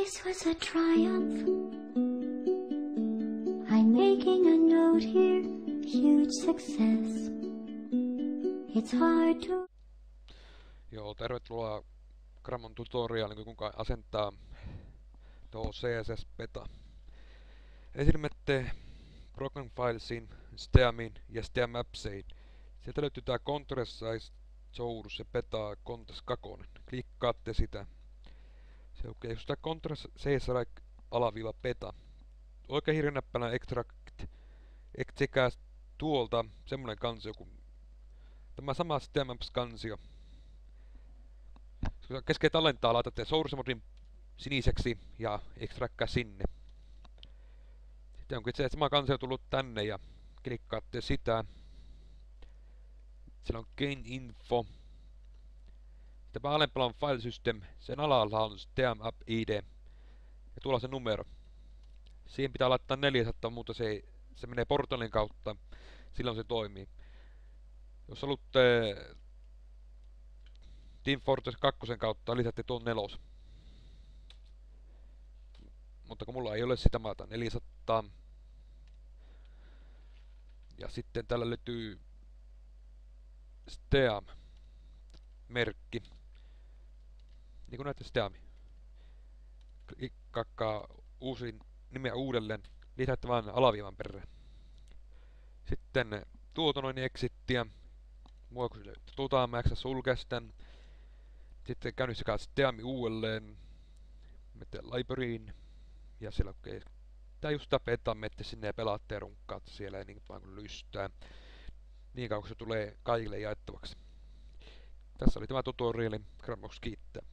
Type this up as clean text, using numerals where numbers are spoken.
This was a triumph. I'm making a note here, huge success. It's hard to... Joo, tervetuloa Grammon tutorialin, kuinka asentaa tuo CSS-beta. Esimerkiksi Broken Filesin, STEAMin ja STEAM Appsein. Sieltä löytyy tää Contrast Size Source ja Beta Contest 2. Klikkaatte sitä. Se lukee just tää Contrast Size -beta. Oikein hirveänäppänä extract sekä tuolta semmonen kansio kuin tämä sama STEAM Apps-kansio. Kun keskellä tallentaa, laitatte source modin siniseksi ja extractkaa sinne. Sitten onkin se sama kansio tullut tänne ja klikkaatte sitä. Siellä on gain info. Sitten alempana on file system, sen alalla on STEAM app ID ja tuolla on se numero. Siihen pitää laittaa 400, mutta se menee portalin kautta, silloin se toimii. Jos haluatte Team Fortress 2 kautta lisätte tuon 4. Mutta kun mulla ei ole sitä, mä otan 400. Ja sitten täällä löytyy STEAM merkki. Niin kuin näette STEAM. Klikkaakaa uusin nimeä uudelleen. Lisäätte vain alaviivan perään. Sitten tuota noin exittiä. Tuota mä sulkea sitten. Sitten käynnistäkää STEAM uudelleen. Menette libraryin. Ja siellä lukee. Tää just tää beta, menette sinne ja pelaatte ja runkkaatte siellä ja niin vaan kun lystää. Niin kauan kun se tulee kaikille jaettavaksi. Tässä oli tämä tutoriali. Grambox kiittää.